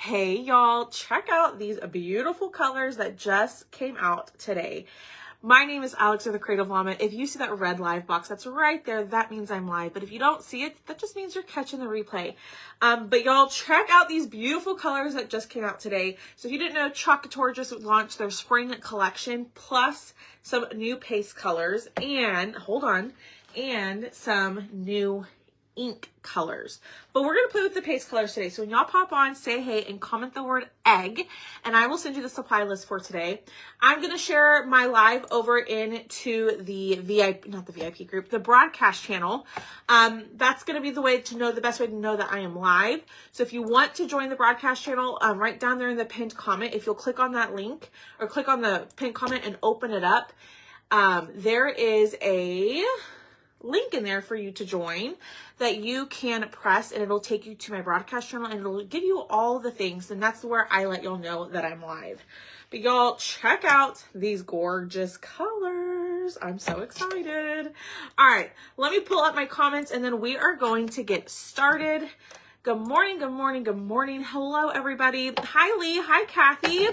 Hey y'all, check out these beautiful colors that just came out today. My name is Alex of the Creative Llama. If you see that red live box that's right there, that means I'm live. But if you don't see it, that just means you're catching the replay. But y'all, check out these beautiful colors that just came out today. So if you didn't know, Chalk Couture just launched their spring collection, plus some new paste colors and, and some new ink colors. But we're gonna play with the paste colors today. So when y'all pop on, say hey and comment the word egg, and I will send you the supply list for today. I'm gonna share my live over into the VIP group, the broadcast channel. That's gonna be the best way to know that I am live. So if you want to join the broadcast channel, right down there in the pinned comment, if you'll click on that link or click on the pinned comment and open it up, there is a link in there for you to join that you can press, and it'll take you to my broadcast channel and it'll give you all the things, and that's where I let y'all know that I'm live. But y'all, check out these gorgeous colors. I'm so excited. All right, let me pull up my comments and then we are going to get started. Good morning, good morning, good morning. Hello everybody. Hi Lee, hi Kathy.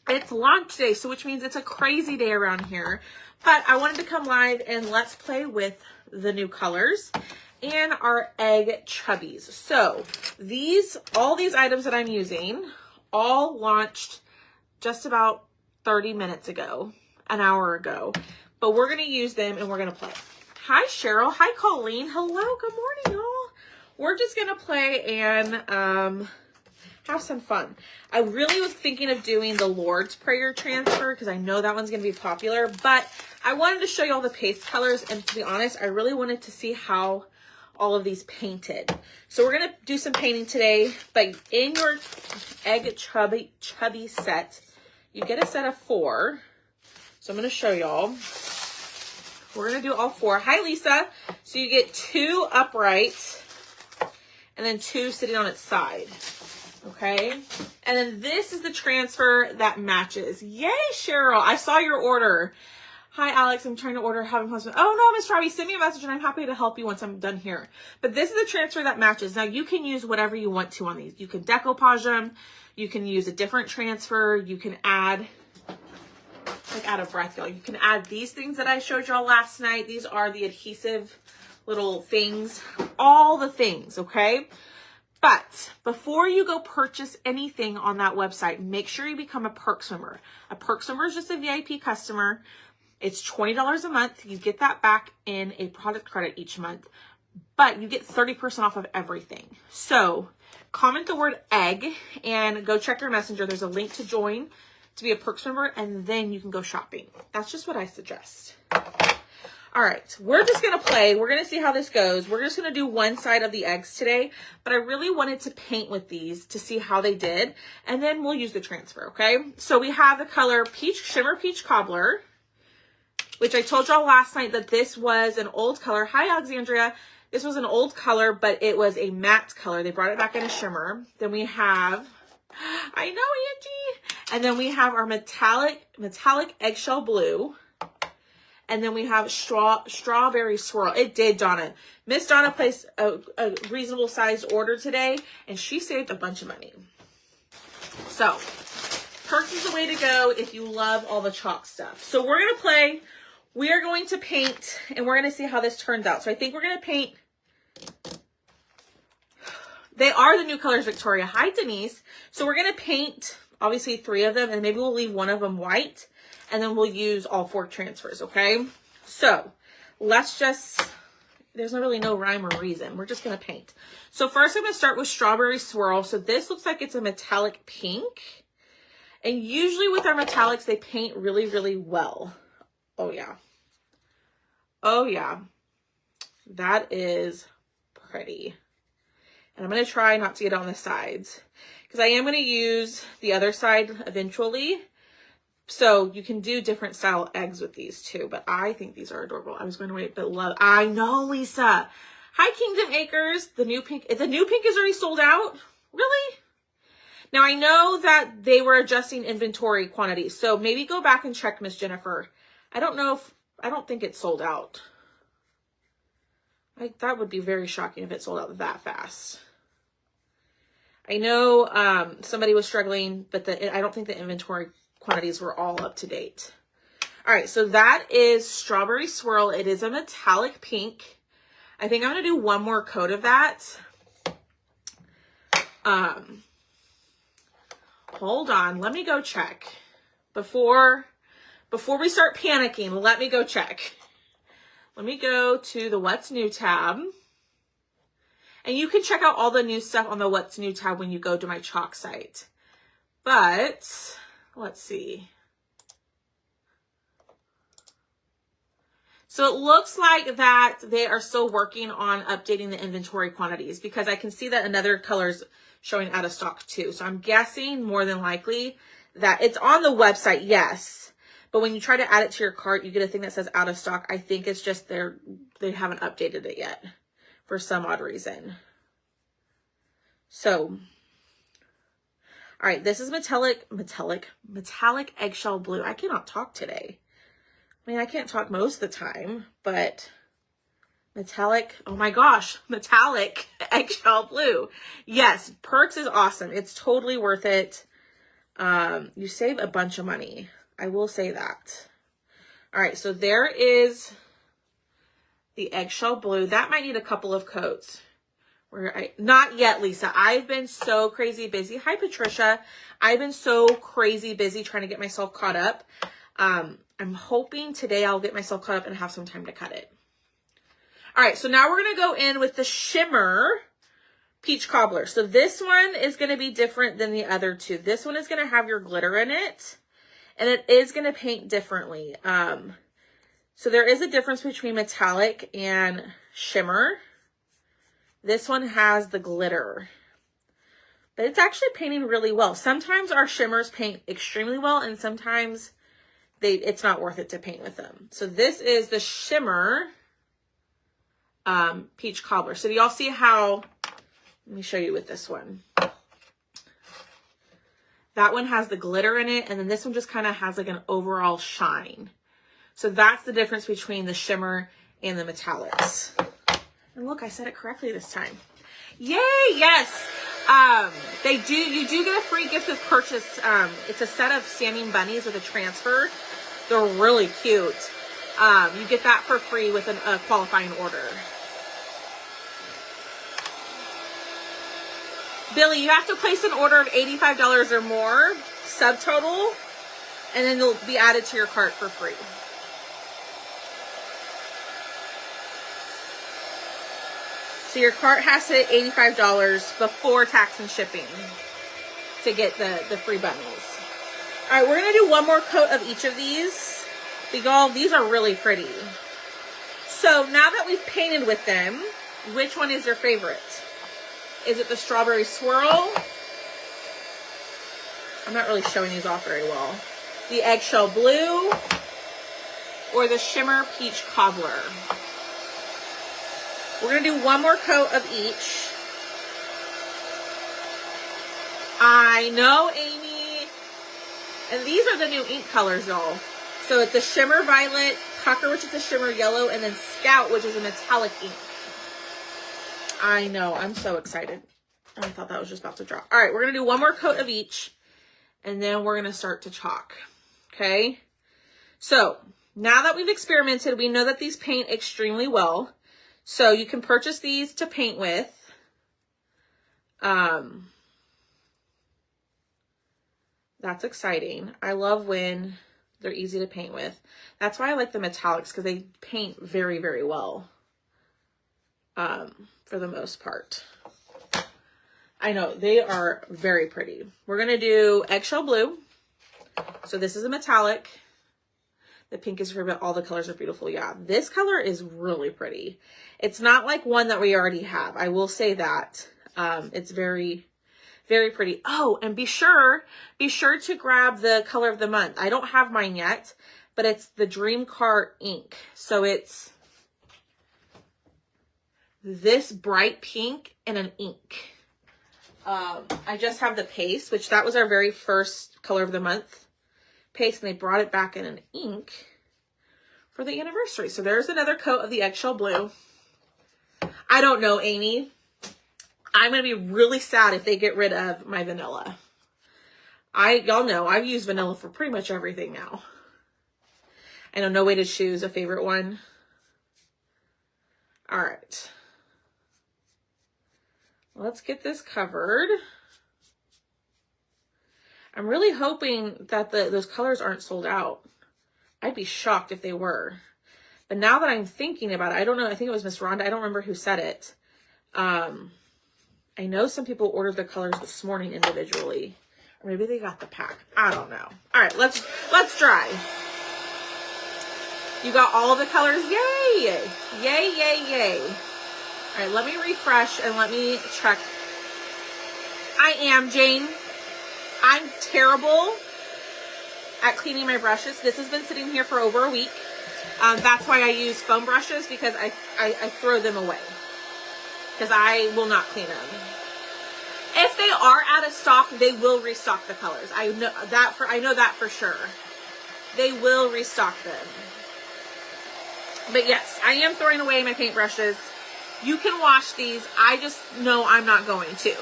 It's launch day, so which means it's a crazy day around here. But I wanted to come live and let's play with the new colors and our egg chubbies. So all these items that I'm using all launched just about 30 minutes ago, an hour ago. But we're going to use them and we're going to play. Hi, Cheryl. Hi, Colleen. Hello. Good morning, y'all. We're just going to play and have some fun. I really was thinking of doing the Lord's Prayer transfer because I know that one's going to be popular, but I wanted to show you all the paste colors, and to be honest, I really wanted to see how all of these painted. So we're going to do some painting today, but in your egg chubby set, you get a set of 4. So I'm going to show y'all. We're going to do all 4. Hi, Lisa. So you get 2 upright and then 2 sitting on its side. Okay, and then this is the transfer that matches. Yay, Cheryl, I saw your order. Hi, Alex, I'm trying to order having husband. Oh, no, Miss Robbie, send me a message and I'm happy to help you once I'm done here. But this is the transfer that matches. Now, you can use whatever you want to on these. You can decoupage them. You can use a different transfer. You can add, like out of breath, y'all. You can add these things that I showed y'all last night. These are the adhesive little things, all the things, okay? But before you go purchase anything on that website, make sure you become a Perks member. A Perks member is just a VIP customer. It's $20 a month. You get that back in a product credit each month, but you get 30% off of everything. So comment the word egg and go check your messenger. There's a link to join to be a Perks member, and then you can go shopping. That's just what I suggest. All right, we're just going to play. We're going to see how this goes. We're just going to do one side of the eggs today, but I really wanted to paint with these to see how they did, and then we'll use the transfer, okay? So we have the color Shimmer Peach Cobbler, which I told y'all last night that this was an old color. Hi, Alexandria. This was an old color, but it was a matte color. They brought it back in a shimmer. Then we have, I know, Angie. And then we have our metallic eggshell blue. And then we have strawberry swirl. It did, Donna. Miss Donna placed a reasonable sized order today, and she saved a bunch of money. So, Perks is the way to go if you love all the chalk stuff. So we're going to play. We are going to paint, and we're going to see how this turns out. So I think we're going to paint. They are the new colors, Victoria. Hi, Denise. So we're going to paint, obviously, 3 of them, and maybe we'll leave 1 of them white. And then we'll use all 4 transfers, okay? So let's just, there's really no rhyme or reason. We're just going to paint. So first I'm going to start with Strawberry Swirl. So this looks like it's a metallic pink. And usually with our metallics, they paint really, really well. Oh, yeah. Oh, yeah. That is pretty. And I'm going to try not to get on the sides, because I am going to use the other side eventually. So you can do different style eggs with these too, but I think these are adorable. I was going to wait, but I know, Lisa. Hi, Kingdom Acres. The new pink is already sold out. Really? Now I know that they were adjusting inventory quantities, so maybe go back and check, Miss Jennifer. I don't think it's sold out. That would be very shocking if it sold out that fast. I know somebody was struggling, but I don't think the inventory quantities were all up to date. All right, so that is Strawberry Swirl. It is a metallic pink. I think I'm going to do one more coat of that. Hold on. Let me go check. Before we start panicking, let me go check. Let me go to the What's New tab. And you can check out all the new stuff on the What's New tab when you go to my chalk site. But let's see. So it looks like that they are still working on updating the inventory quantities, because I can see that another color's showing out of stock too. So I'm guessing more than likely that it's on the website, yes. But when you try to add it to your cart, you get a thing that says out of stock. I think it's just they haven't updated it yet for some odd reason. So, all right, this is metallic eggshell blue. I cannot talk today. I mean, I can't talk most of the time, but metallic, oh my gosh, metallic eggshell blue. Yes, Perks is awesome. It's totally worth it. You save a bunch of money. I will say that. All right, so there is the eggshell blue. That might need a couple of coats. Not yet, Lisa. I've been so crazy busy. Hi, Patricia. I've been so crazy busy trying to get myself caught up. I'm hoping today I'll get myself caught up and have some time to cut it. All right, so now we're going to go in with the Shimmer Peach Cobbler. So this one is going to be different than the other two. This one is going to have your glitter in it, and it is going to paint differently. So there is a difference between metallic and shimmer. This one has the glitter, but it's actually painting really well. Sometimes our shimmers paint extremely well, and sometimes it's not worth it to paint with them. So this is the Shimmer Peach Cobbler. So do y'all see how, let me show you with this one. That one has the glitter in it, and then this one just kind of has like an overall shine. So that's the difference between the shimmer and the metallics. And look, I said it correctly this time. Yay, yes. You do get a free gift of purchase. It's a set of standing bunnies with a transfer. They're really cute. You get that for free with a qualifying order. Billy, you have to place an order of $85 or more, subtotal, and then they'll be added to your cart for free. So your cart has to hit $85 before tax and shipping to get the free bunnies. All right, we're going to do one more coat of each of these. These are really pretty. So now that we've painted with them, which one is your favorite? Is it the Strawberry Swirl? I'm not really showing these off very well. The Eggshell Blue or the Shimmer Peach Cobbler? We're going to do one more coat of each. I know, Amy. And these are the new ink colors, y'all. So it's a Shimmer Violet, Pucker, which is a Shimmer Yellow, and then Scout, which is a metallic ink. I know. I'm so excited. I thought that was just about to drop. All right, we're going to do one more coat of each, and then we're going to start to chalk. Okay? So now that we've experimented, we know that these paint extremely well. So you can purchase these to paint with. That's exciting. I love when they're easy to paint with. That's why I like the metallics, because they paint very, very well. For the most part. I know, they are very pretty. We're going to do Eggshell Blue. So this is a metallic. The pink is for all the colors are beautiful. Yeah, this color is really pretty. It's not like one that we already have. I will say that. It's very, very pretty. Oh, and be sure to grab the color of the month. I don't have mine yet, but it's the Dream Cart ink. So it's this bright pink and an ink. I just have the paste, which that was our very first color of the month paste, and they brought it back in an ink for the anniversary. So there's another coat of the Eggshell Blue. I don't know, Amy. I'm going to be really sad if they get rid of my vanilla. Y'all know I've used vanilla for pretty much everything now. I know No Weighted Shoes, a favorite one. All right. Let's get this covered. I'm really hoping that those colors aren't sold out. I'd be shocked if they were. But now that I'm thinking about it, I don't know. I think it was Miss Rhonda. I don't remember who said it. I know some people ordered the colors this morning individually. Or maybe they got the pack. I don't know. All right, let's dry. You got all of the colors. Yay! Yay, yay, yay. All right, let me refresh and let me check. I am, Jane. I'm terrible at cleaning my brushes. This has been sitting here for over a week. That's why I use foam brushes, because I throw them away. Because I will not clean them. If they are out of stock, they will restock the colors. I know that for sure. They will restock them. But yes, I am throwing away my paintbrushes. You can wash these. I just know I'm not going to.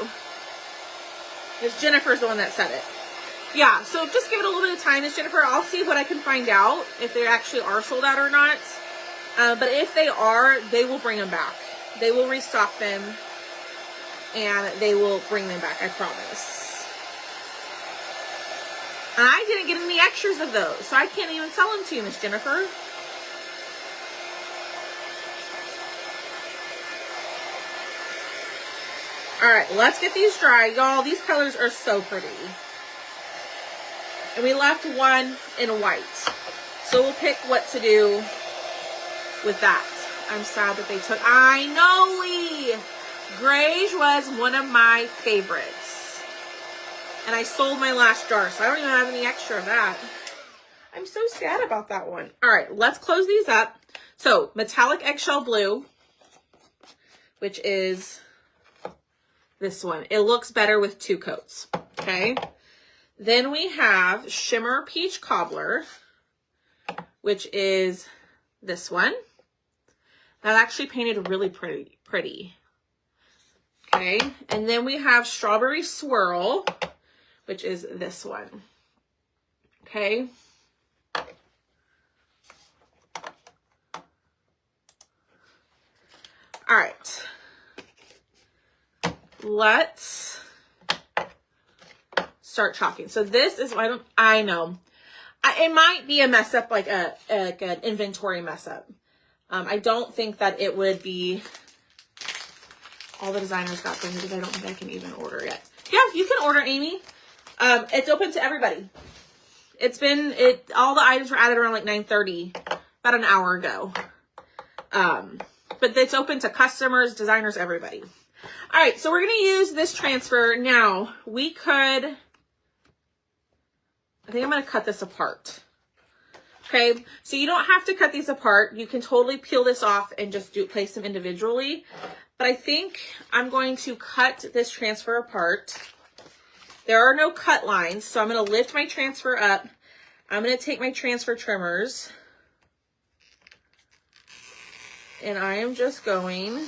Because Jennifer's the one that said it. Yeah, so just give it a little bit of time, Miss Jennifer. I'll see what I can find out, if they actually are sold out or not. But if they are, they will bring them back. They will restock them, and they will bring them back, I promise. And I didn't get any extras of those, so I can't even sell them to you, Miss Jennifer. All right, let's get these dry. Y'all, these colors are so pretty. And we left one in white. So we'll pick what to do with that. I'm sad that they took, I know, Lee. Greige was one of my favorites. And I sold my last jar, so I don't even have any extra of that. I'm so sad about that one. All right, let's close these up. So, metallic eggshell blue, which is this one. It looks better with 2 coats, okay? Then we have shimmer peach cobbler, which is this one. That actually painted really pretty. Okay, and then we have strawberry swirl, which is this one. Okay. All right. Let's start chalking. So this is, I know. It might be a mess up, like an inventory mess up. I don't think that it would be, all the designers got things, because I don't think I can even order yet. Yeah, you can order, Amy. It's open to everybody. All the items were added around like 9:30, about an hour ago. But it's open to customers, designers, everybody. All right, so we're going to use this transfer. Now, I think I'm going to cut this apart. Okay, so you don't have to cut these apart. You can totally peel this off and just place them individually. But I think I'm going to cut this transfer apart. There are no cut lines, so I'm going to lift my transfer up. I'm going to take my transfer trimmers, and I am just going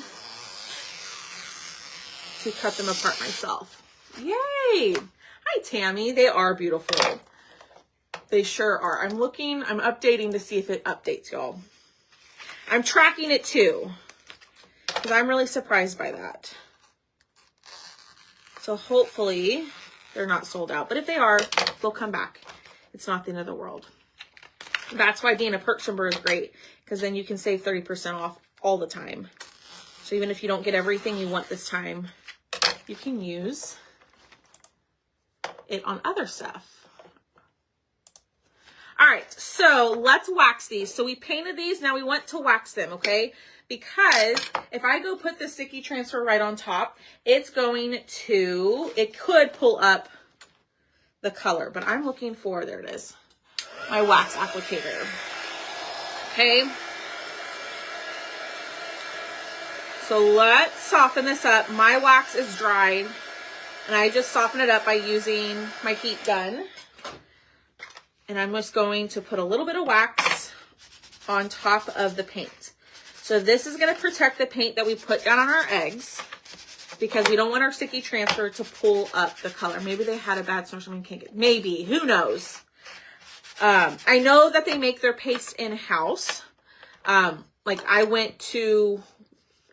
to cut them apart myself. Yay! Hi, Tammy. They are beautiful. They sure are. I'm updating to see if it updates, y'all. I'm tracking it too, because I'm really surprised by that. So hopefully they're not sold out. But if they are, they'll come back. It's not the end of the world. That's why being a purchase member is great, because then you can save 30% off all the time. So even if you don't get everything you want this time, you can use it on other stuff. All right, so let's wax these. So we painted these, now we want to wax them, okay? Because if I go put the sticky transfer right on top, it could pull up the color, but I'm looking for, there it is, my wax applicator. Okay. So let's soften this up. My wax is dried, and I just soften it up by using my heat gun. And I'm just going to put a little bit of wax on top of the paint. So this is going to protect the paint that we put down on our eggs. because we don't want our sticky transfer to pull up the color. Maybe they had a bad snowstorm and can't get, maybe, who knows? I know that they make their paste in-house. Like I went to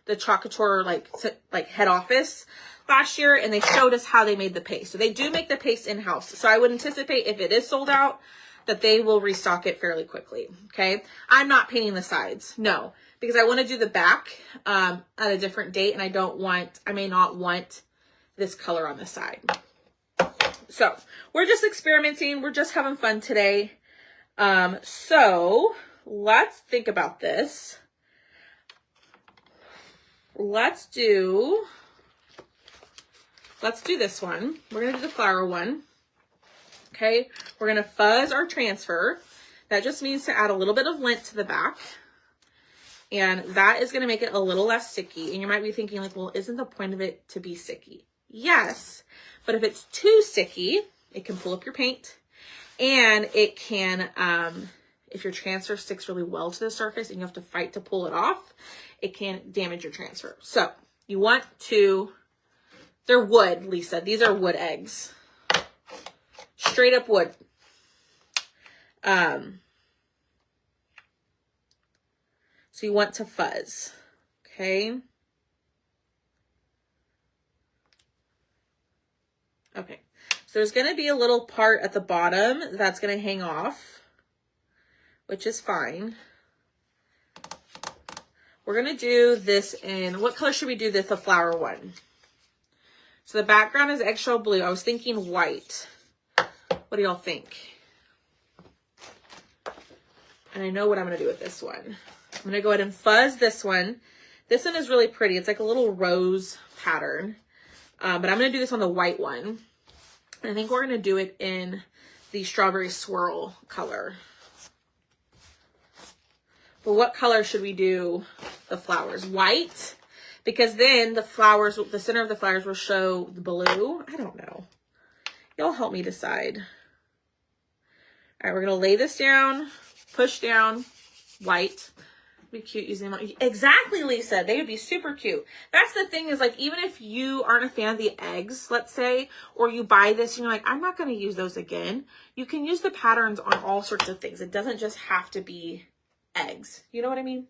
the Chalk Couture like head office last year and they showed us how they made the paste. So they do make the paste in-house. So I would anticipate if it is sold out that they will restock it fairly quickly. Okay. I'm not painting the sides. No, because I want to do the back, at a different date. And I may not want this color on the side. So we're just experimenting. We're just having fun today. So let's think about this. Let's do this one. We're going to do the flower one. Okay. We're going to fuzz our transfer. That just means to add a little bit of lint to the back. And that is going to make it a little less sticky. And you might be thinking like, well, isn't the point of it to be sticky? Yes. But if it's too sticky, it can pull up your paint. And it can, if your transfer sticks really well to the surface and you have to fight to pull it off, it can damage your transfer. So you want to, they're wood, Lisa. These are wood eggs. Straight up wood. So you want to fuzz. Okay. Okay. So there's going to be a little part at the bottom that's going to hang off, which is fine. We're going to do this in, what color should we do this, the flower one? So the background is eggshell blue. I was thinking white. What do y'all think? And I know what I'm going to do with this one. I'm going to go ahead and fuzz this one. This one is really pretty. It's like a little rose pattern. But I'm going to do this on the white one. And I think we're going to do it in the strawberry swirl color. But what color should we do the flowers? White? Because then the flowers, the center of the flowers will show the blue. I don't know. Y'all help me decide. All right, we're going to lay this down, push down, white. Be cute using them. Exactly, Lisa. They would be super cute. That's the thing is like, even if you aren't a fan of the eggs, let's say, or you buy this and you're like, I'm not going to use those again. You can use the patterns on all sorts of things. It doesn't just have to be eggs. You know what I mean?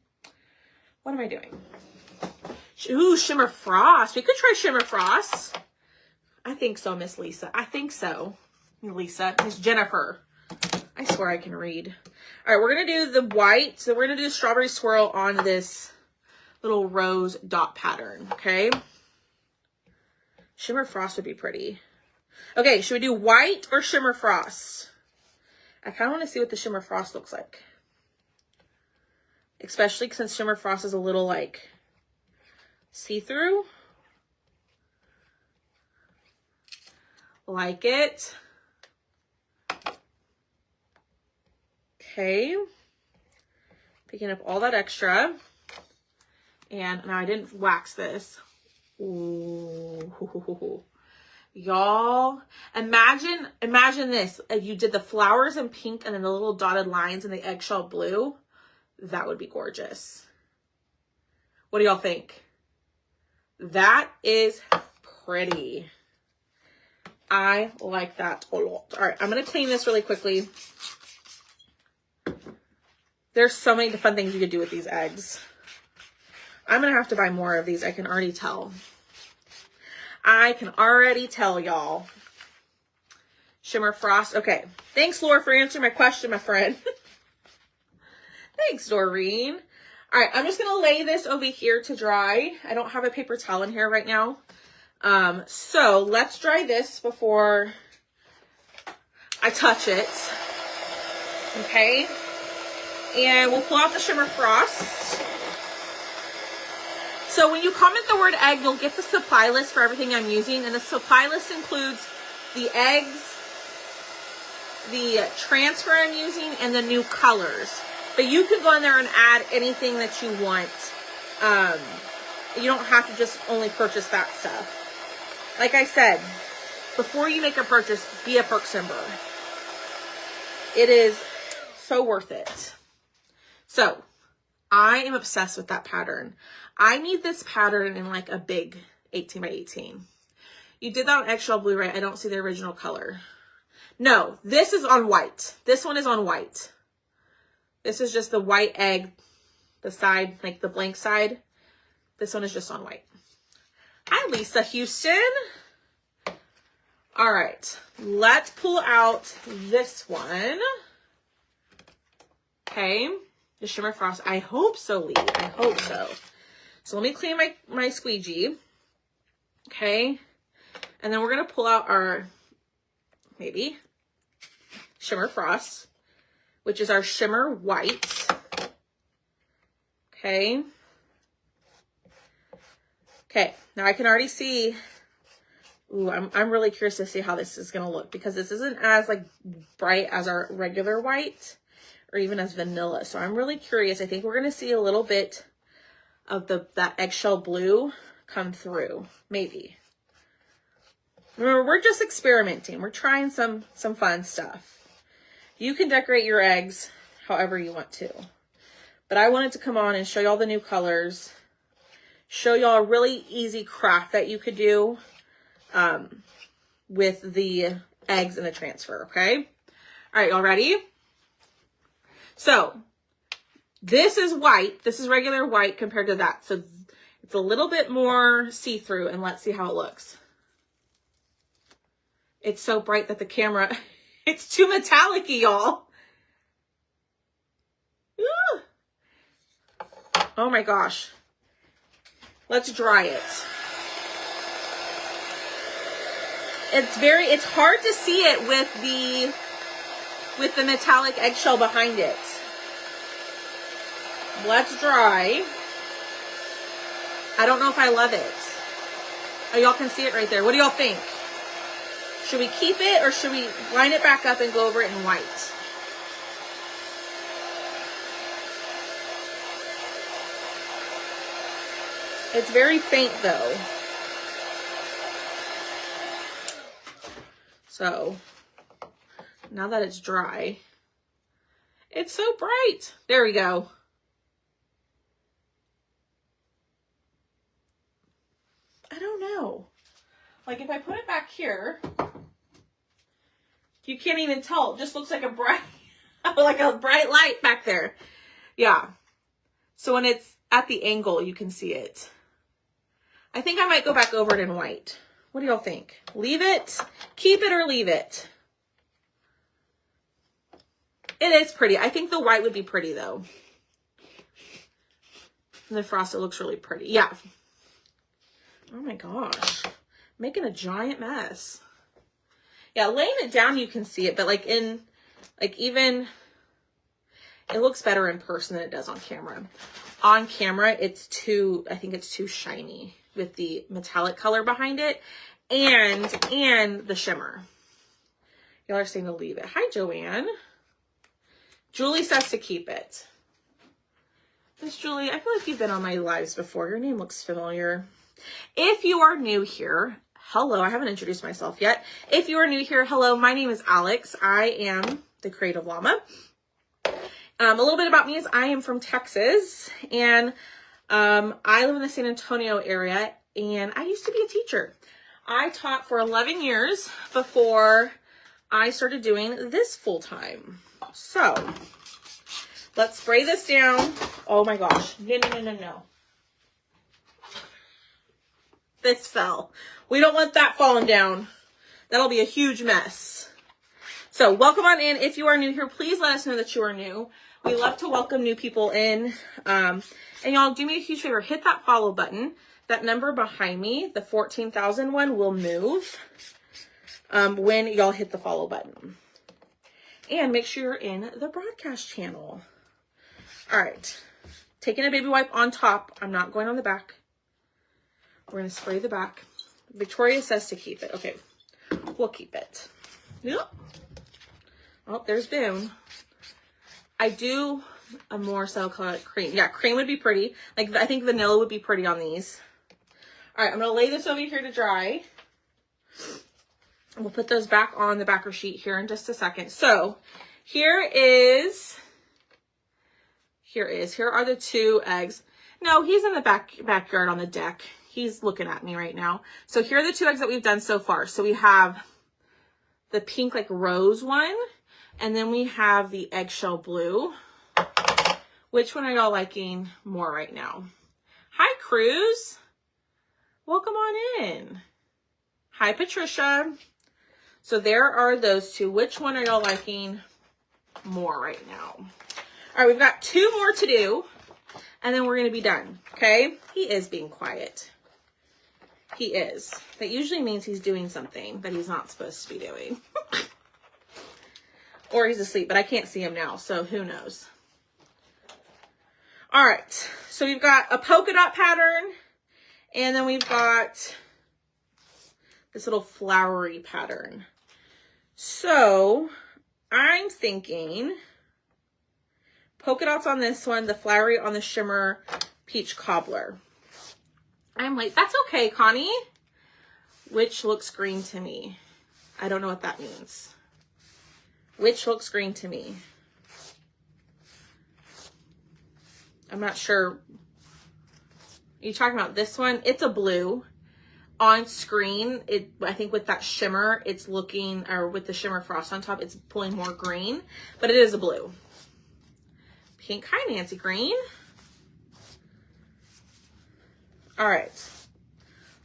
What am I doing? Ooh, Shimmer Frost. We could try Shimmer Frost. I think so, Miss Lisa. I think so. Lisa. Miss Jennifer. I swear I can read. All right, we're going to do the white. So we're going to do the strawberry swirl on this little rose dot pattern, okay? Shimmer Frost would be pretty. Okay, should we do white or Shimmer Frost? I kind of want to see what the Shimmer Frost looks like. Especially since Shimmer Frost is a little like see-through. Like it. Okay. Picking up all that extra. And now I didn't wax this. Ooh. Y'all, imagine this. You did the flowers in pink and then the little dotted lines in the eggshell blue. That would be gorgeous. What do y'all think? That is pretty. I like that a lot. All right, I'm going to clean this really quickly. There's so many fun things you could do with these eggs. I'm going to have to buy more of these. I can already tell. I can already tell, y'all. Shimmer Frost. Okay. Thanks, Laura, for answering my question, my friend. Thanks, Doreen. All right, I'm just going to lay this over here to dry. I don't have a paper towel in here right now. So let's dry this before I touch it. Okay. And we'll pull out the Shimmer Frost. So when you comment the word egg, you'll get the supply list for everything I'm using. And the supply list includes the eggs, the transfer I'm using, and the new colors. But you can go in there and add anything that you want. You don't have to just only purchase that stuff. Like I said, before you make a purchase, be a Perks member. It is so worth it. So, I am obsessed with that pattern. I need this pattern in like a big 18 by 18. You did that on eggshell blue, right? I don't see the original color. No, this is on white. This one is on white. This is just the white egg, the side, like the blank side. This one is just on white. Hi, Lisa Houston. All right, let's pull out this one. Okay, the Shimmer Frost. I hope so, Lee. I hope so. So let me clean my squeegee. Okay, and then we're gonna pull out our, maybe, Shimmer Frost, which is our shimmer white. Okay. Okay, now I can already see, ooh, I'm really curious to see how this is gonna look, because this isn't as like bright as our regular white or even as vanilla. So I'm really curious. I think we're gonna see a little bit of that eggshell blue come through, maybe. Remember, we're just experimenting. We're trying some fun stuff. You can decorate your eggs however you want to, but I wanted to come on and show y'all the new colors, show y'all a really easy craft that you could do with the eggs and the transfer, okay? All right, y'all ready? So this is white. This is regular white compared to that. So it's a little bit more see-through, and let's see how it looks. It's so bright that the camera, it's too metallic-y, y'all. Oh my gosh. Let's dry it. It's hard to see it with the metallic eggshell behind it. Let's dry. I don't know if I love it. Oh, y'all can see it right there. What do y'all think? Should we keep it or should we line it back up and go over it in white? It's very faint though. So now that it's dry, it's so bright. There we go. I don't know. Like if I put it back here, you can't even tell. It just looks like a bright, like a bright light back there. Yeah. So when it's at the angle, you can see it. I think I might go back over it in white. What do y'all think? Leave it, keep it, or leave it? It is pretty. I think the white would be pretty though. And the frosted looks really pretty. Yeah. Oh my gosh. Making a giant mess. Yeah, laying it down you can see it, but like even it looks better in person than it does on camera. On camera, it's too, I think it's too shiny with the metallic color behind it and the shimmer. Y'all are saying to leave it. Hi, Joanne. Julie says to keep it. Miss Julie, I feel like you've been on my lives before. Your name looks familiar. If you are new here, hello. I haven't introduced myself yet. If you are new here, hello. My name is Alex. I am the Creative Llama. A little bit about me is I am from Texas, and I live in the San Antonio area, and I used to be a teacher. I taught for 11 years before I started doing this full time. So let's spray this down. Oh my gosh. No. This fell. We don't want that falling down. That'll be a huge mess. So welcome on in. If you are new here, please let us know that you are new. We love to welcome new people in. And y'all do me a huge favor. Hit that follow button. That number behind me, the 14,000 one, will move when y'all hit the follow button. And make sure you're in the broadcast channel. All right. Taking a baby wipe on top. I'm not going on the back. We're going to spray the back. Victoria says to keep it. Okay. We'll keep it. Yep. Oh, there's Boone. I do a more subtle color like cream. Yeah, cream would be pretty. Like, I think vanilla would be pretty on these. All right, I'm going to lay this over here to dry. We'll put those back on the backer sheet here in just a second. So, here are the two eggs. No, he's in the backyard on the deck. He's looking at me right now. So here are the 2 eggs that we've done so far. So we have the pink like rose one, and then we have the eggshell blue. Which one are y'all liking more right now? Hi, Cruz. Welcome on in. Hi, Patricia. So there are those 2. Which one are y'all liking more right now? All right, we've got 2 more to do, and then we're going to be done, okay? He is being quiet. He is. That usually means he's doing something that he's not supposed to be doing. Or he's asleep, but I can't see him now, so who knows? All right, so we've got a polka dot pattern, and then we've got this little flowery pattern. So I'm thinking polka dots on this one, the flowery on the shimmer peach cobbler. I'm like, that's okay, Connie. Which looks green to me? I don't know what that means. Which looks green to me? I'm not sure. Are you talking about this one? It's a blue. On screen, I think with that shimmer, it's looking, or with the shimmer frost on top, it's pulling more green, but it is a blue. Pink. Hi, Nancy Green. All right.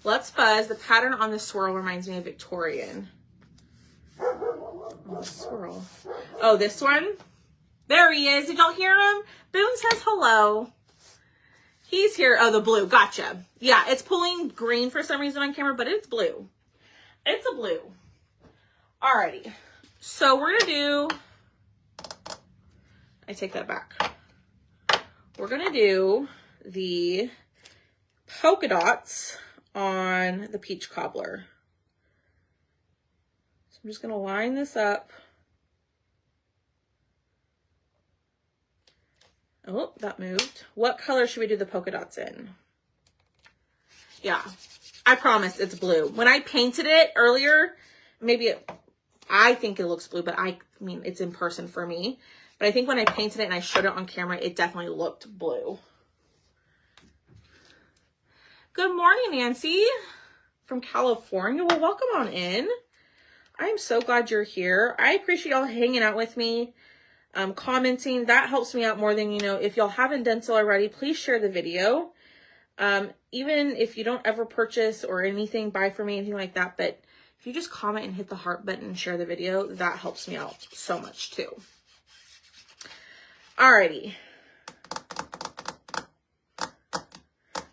Let's fuzz. The pattern on the swirl reminds me of Victorian. Oh, swirl. Oh, this one? There he is. Did y'all hear him? Boone says hello. He's here. Oh, the blue. Gotcha. Yeah, it's pulling green for some reason on camera, but it's blue. It's a blue. Alrighty. So we're going to do... I take that back. We're going to do the polka dots on the peach cobbler. So I'm just going to line this up. Oh, that moved. What color should we do the polka dots in? Yeah, I promise it's blue. When I painted it earlier, I think it looks blue, but I mean, it's in person for me. But I think when I painted it and I showed it on camera, it definitely looked blue. Good morning, Nancy from California. Well, welcome on in. I'm so glad you're here. I appreciate y'all hanging out with me. Commenting, that helps me out more than you know. If y'all haven't done so already, please share the video. Even if you don't ever purchase or anything, buy from me, anything like that, but if you just comment and hit the heart button and share the video, that helps me out so much too. Alrighty.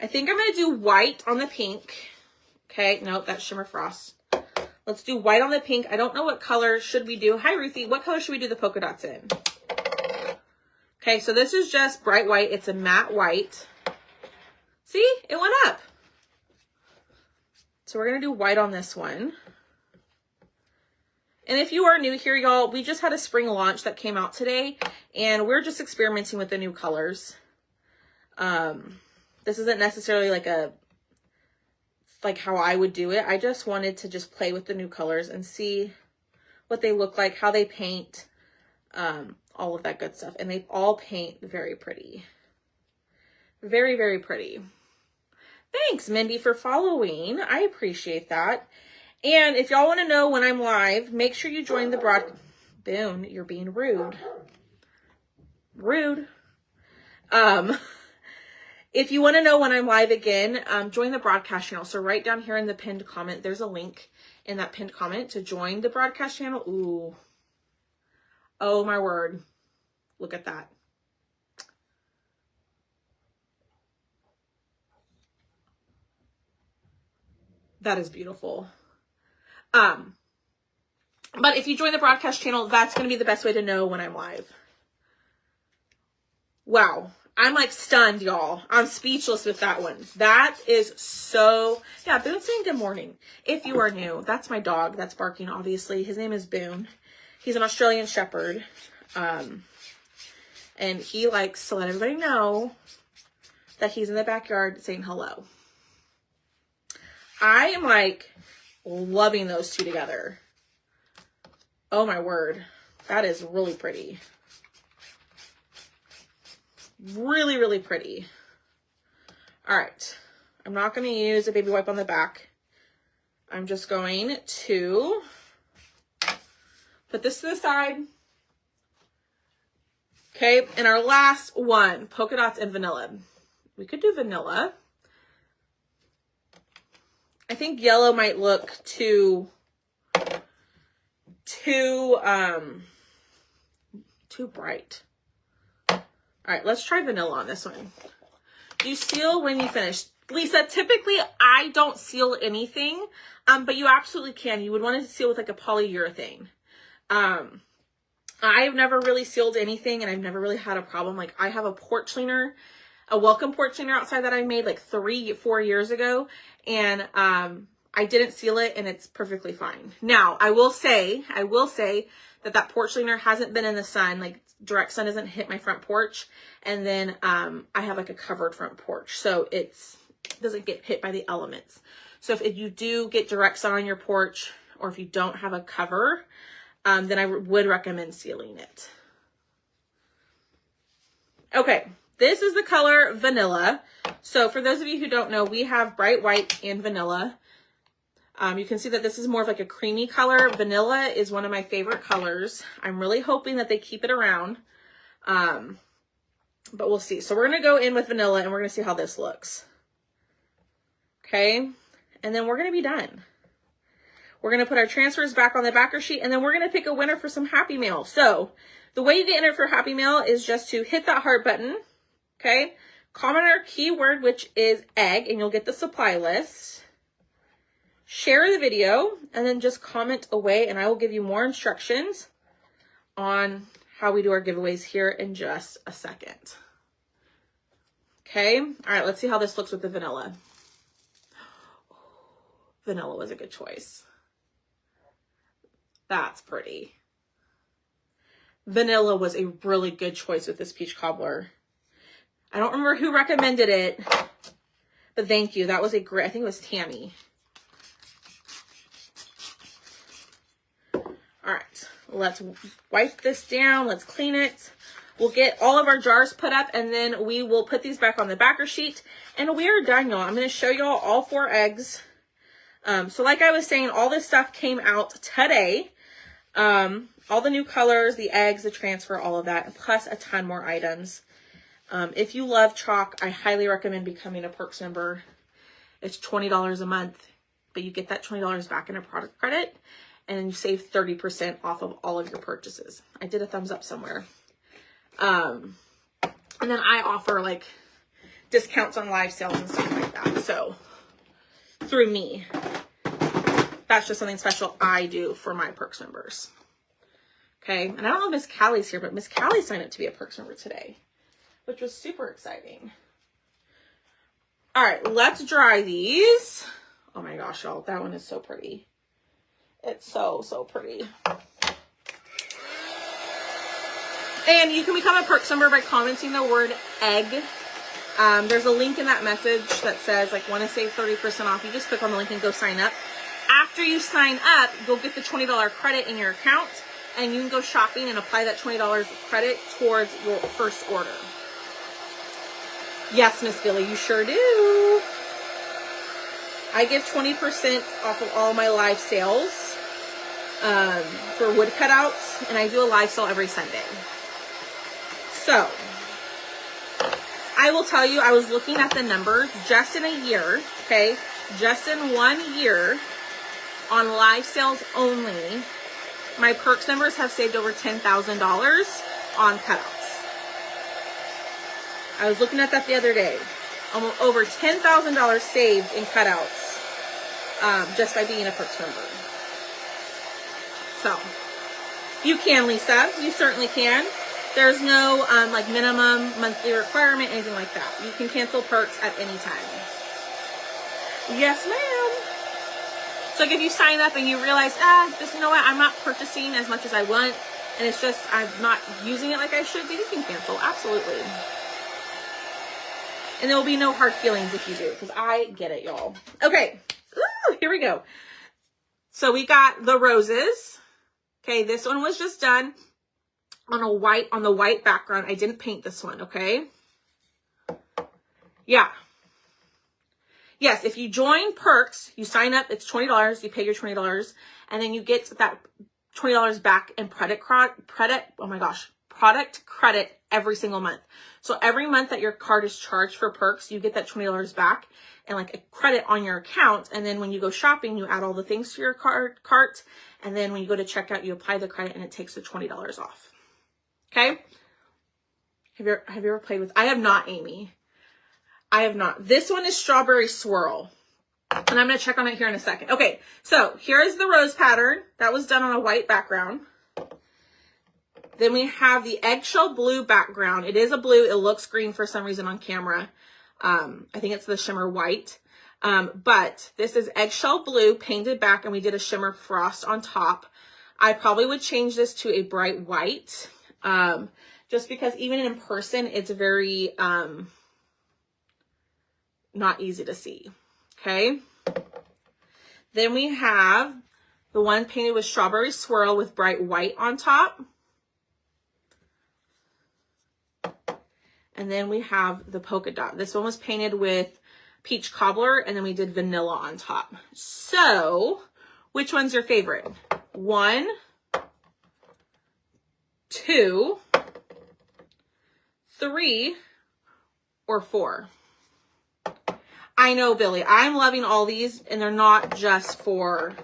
I think I'm going to do white on the pink. Okay, nope, that's Shimmer Frost. Let's do white on the pink. I don't know what color should we do. Hi, Ruthie. What color should we do the polka dots in? Okay, so this is just bright white. It's a matte white. See? It went up. So we're going to do white on this one. And if you are new here, y'all, we just had a spring launch that came out today, and we're just experimenting with the new colors. This isn't necessarily like how I would do it. I just wanted to just play with the new colors and see what they look like, how they paint, all of that good stuff. And they all paint very pretty. Very, very pretty. Thanks, Mindy, for following. I appreciate that. And if y'all want to know when I'm live, make sure you join the Boone, you're being rude. Rude. If you want to know when I'm live again, join the broadcast channel. So right down here in the pinned comment, there's a link in that pinned comment to join the broadcast channel. Ooh. Oh my word. Look at that. That is beautiful. But if you join the broadcast channel, that's going to be the best way to know when I'm live. Wow. I'm like stunned, y'all. I'm speechless with that one. That is so... Yeah, Boone's saying good morning. If you are new, that's my dog that's barking, obviously. His name is Boone. He's an Australian Shepherd. And he likes to let everybody know that he's in the backyard saying hello. I am like loving those two together. Oh my word. That is really pretty. Really, really pretty. All right. I'm not going to use a baby wipe on the back. I'm just going to put this to the side. Okay, and our last one, polka dots and vanilla. We could do vanilla. I think yellow might look too bright. All right, let's try vanilla on this one. Do you seal when you finish? Lisa, typically I don't seal anything, but you absolutely can. You would want to seal with like a polyurethane. I've never really sealed anything, and I've never really had a problem. Like, I have a porch cleaner, a welcome porch cleaner outside that I made like 3-4 years ago, and I didn't seal it, and it's perfectly fine. Now, I will say that that porch cleaner hasn't been in the sun, like direct sun doesn't hit my front porch, and then I have like a covered front porch, so it doesn't get hit by the elements. So if you do get direct sun on your porch, or if you don't have a cover, then I would recommend sealing it. Okay, this is the color Vanilla. So for those of you who don't know, we have bright white and vanilla. You can see that this is more of like a creamy color. Vanilla is one of my favorite colors. I'm really hoping that they keep it around, but we'll see. So we're going to go in with vanilla, and we're going to see how this looks. Okay, and then we're going to be done. We're going to put our transfers back on the backer sheet, and then we're going to pick a winner for some Happy Mail. So the way you get entered for Happy Mail is just to hit that heart button, okay? Comment our keyword, which is egg, and you'll get the supply list. Share the video, and then just comment away, and I will give you more instructions on how we do our giveaways here in just a second. Okay? All right, let's see how this looks with the vanilla. Vanilla was a good choice. That's pretty. Vanilla was a really good choice with this peach cobbler. I don't remember who recommended it, but thank you. That was a great, I think it was Tammy. All right, let's wipe this down. Let's clean it. We'll get all of our jars put up, and then we will put these back on the backer sheet, and we are done, y'all. I'm going to show y'all all 4 eggs. So like I was saying, all this stuff came out today. All the new colors, the eggs, the transfer, all of that, plus a ton more items. If you love chalk, I highly recommend becoming a Perks member. It's $20 a month, but you get that $20 back in a product credit, and you save 30% off of all of your purchases. I did a thumbs up somewhere. And then I offer like discounts on live sales and stuff like that. So through me, that's just something special I do for my Perks members. Okay, and I don't know if Miss Callie's here, but Miss Callie signed up to be a Perks member today, which was super exciting. All right, let's dry these. Oh my gosh, y'all, that one is so pretty. It's so, so pretty. And you can become a Perks member by commenting the word egg. There's a link in that message that says, like, want to save 30% off. You just click on the link and go sign up. After you sign up, you'll get the $20 credit in your account, and you can go shopping and apply that $20 credit towards your first order. Yes, Miss Billy, you sure do. I give 20% off of all my live sales for wood cutouts, and I do a live sale every Sunday. So, I will tell you, I was looking at the numbers just in a year, okay? Just in 1 year, on live sales only, my Perks members have saved over $10,000 on cutouts. I was looking at that the other day. Almost over $10,000 saved in cutouts just by being a Perks member. So, you can, Lisa. You certainly can. There's no like minimum monthly requirement, anything like that. You can cancel Perks at any time. Yes, ma'am. So like if you sign up and you realize, just, you know what, I'm not purchasing as much as I want, and it's just I'm not using it like I should, then you can cancel. Absolutely. And there will be no hard feelings if you do, because I get it, y'all. Okay. Ooh, here we go. So we got the roses. Okay, this one was just done on the white background. I didn't paint this one, okay? Yeah. Yes, if you join Perks, you sign up, it's $20, you pay your $20, and then you get that $20 back in product credit every single month. So every month that your card is charged for Perks, you get that $20 back and like a credit on your account. And then when you go shopping, you add all the things to your cart. And then when you go to checkout, you apply the credit and it takes the $20 off. Okay. Have you ever played with, I have not, Amy. I have not. This one is Strawberry Swirl. And I'm going to check on it here in a second. Okay. So here is the rose pattern that was done on a white background. Then we have the eggshell blue background. It is a blue. It looks green for some reason on camera. I think it's the shimmer white. But this is eggshell blue painted back, and we did a shimmer frost on top. I probably would change this to a bright white, just because even in person, it's very not easy to see. Okay. Then we have the one painted with Strawberry Swirl with bright white on top. And then we have the polka dot. This one was painted with peach cobbler, and then we did vanilla on top. So, which one's your favorite? 1, 2, 3, or 4? I know, Billy. I'm loving all these, and they're not just for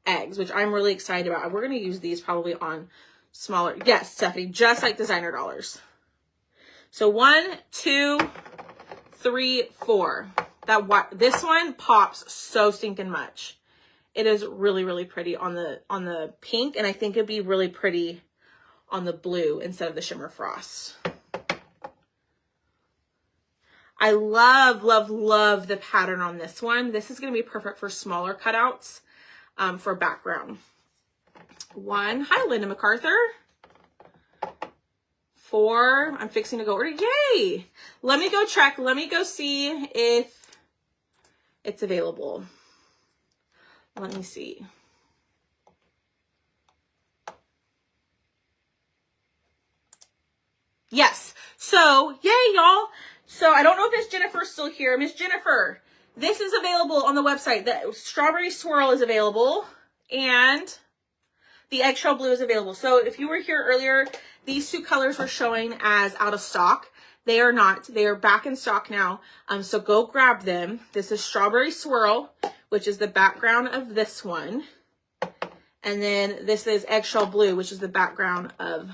eggs, which I'm really excited about. We're going to use these probably on smaller. Yes, Stephanie, just like designer dollars. So 1, 2, 3, 4. This one pops so stinking much. It is really, really pretty on the pink, and I think it'd be really pretty on the blue instead of the shimmer frost. I love, love, love the pattern on this one. This is going to be perfect for smaller cutouts for background. 1. Hi, Linda MacArthur. 4, I'm fixing to go order. Yay! Let me go check. Let me go see if it's available. Let me see. Yes. So, yay, y'all. So, I don't know if Miss Jennifer's still here. Miss Jennifer, this is available on the website. The Strawberry Swirl is available, and the eggshell blue is available. So, if you were here earlier, these 2 colors were showing as out of stock. They are not. They are back in stock now. So go grab them. This is Strawberry Swirl, which is the background of this one. And then this is Eggshell Blue, which is the background of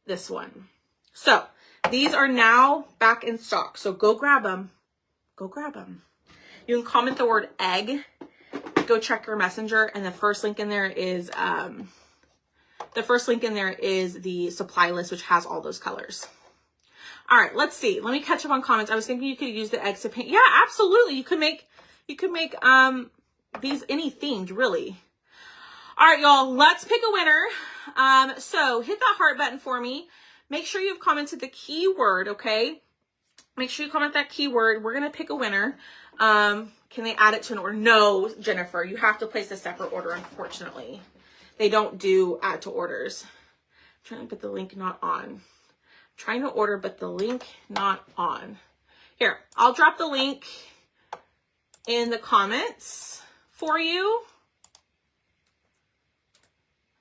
this one. So these are now back in stock. So go grab them. Go grab them. You can comment the word egg. Go check your messenger. And the first link in there is the supply list, which has all those colors. All right, let's see. Let me catch up on comments. I was thinking you could use the eggs to paint. Yeah, absolutely. You could make these any themed, really. All right, y'all, let's pick a winner. So hit that heart button for me. Make sure you've commented the keyword, okay? Make sure you comment that keyword. We're going to pick a winner. Can they add it to an order? No, Jennifer, you have to place a separate order, unfortunately. They don't do add to orders. I'm trying to put the link not on. Trying to order, but the link not on. Here, I'll drop the link in the comments for you.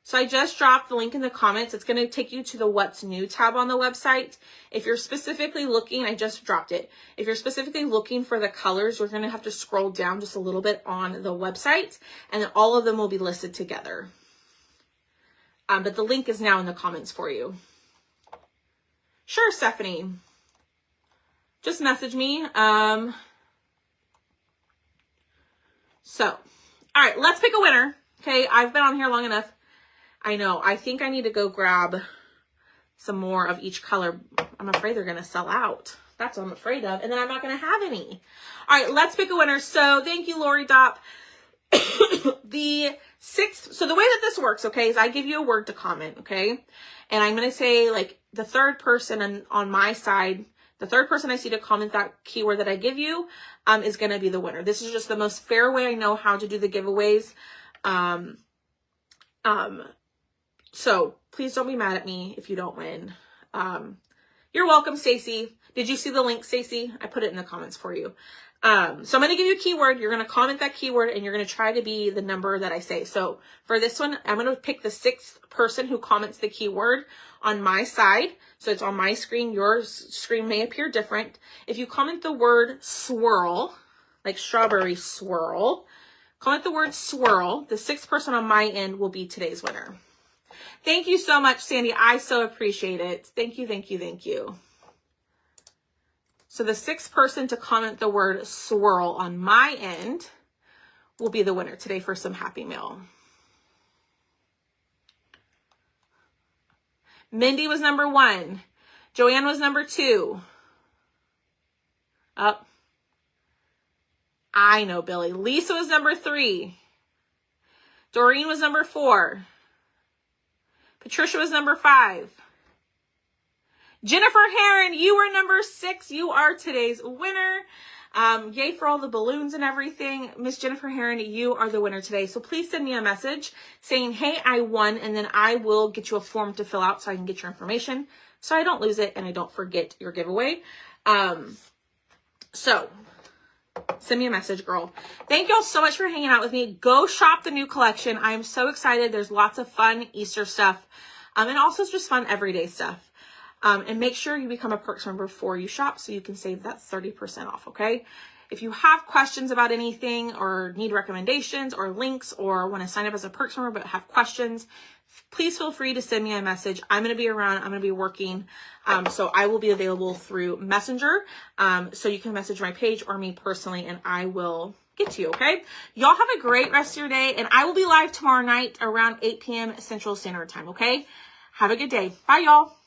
So I just dropped the link in the comments. It's going to take you to the What's New tab on the website. If you're specifically looking, I just dropped it. If you're specifically looking for the colors, you're going to have to scroll down just a little bit on the website, and then all of them will be listed together. But the link is now in the comments for you. Sure, Stephanie. Just message me. So, all right, let's pick a winner. Okay, I've been on here long enough. I know. I think I need to go grab some more of each color. I'm afraid they're going to sell out. That's what I'm afraid of. And then I'm not going to have any. All right, let's pick a winner. So thank you, Lori Dopp. The 6th, so the way that this works, okay, is I give you a word to comment, okay? And I'm going to say, like, the third person on my side, the third person I see to comment that keyword that I give you is going to be the winner. This is just the most fair way I know how to do the giveaways. So please don't be mad at me if you don't win. You're welcome, Stacy. Did you see the link, Stacy? I put it in the comments for you. So I'm going to give you a keyword. You're going to comment that keyword and you're going to try to be the number that I say. So for this one, I'm going to pick the 6th person who comments the keyword on my side. So it's on my screen. Your screen may appear different. If you comment the word swirl, like strawberry swirl, comment the word swirl, the 6th person on my end will be today's winner. Thank you so much, Sandy. I so appreciate it. Thank you, thank you, thank you. So the 6th person to comment the word swirl on my end will be the winner today for some Happy Mail. Mindy was number 1. Joanne was number 2. Oh, I know, Billy. Lisa was number 3. Doreen was number 4. Patricia was number 5. Jennifer Heron, you were number 6. You are today's winner. Yay for all the balloons and everything. Miss Jennifer Heron, you are the winner today. So please send me a message saying, hey, I won, and then I will get you a form to fill out so I can get your information so I don't lose it and I don't forget your giveaway. So send me a message, girl. Thank y'all so much for hanging out with me. Go shop the new collection. I am so excited. There's lots of fun Easter stuff, and also just fun everyday stuff. And make sure you become a Perks member before you shop so you can save that 30% off, okay? If you have questions about anything or need recommendations or links or want to sign up as a Perks member but have questions, please feel free to send me a message. I'm going to be around. I'm going to be working. So I will be available through Messenger. So you can message my page or me personally and I will get to you, okay? Y'all have a great rest of your day and I will be live tomorrow night around 8 p.m. Central Standard Time, okay? Have a good day. Bye, y'all.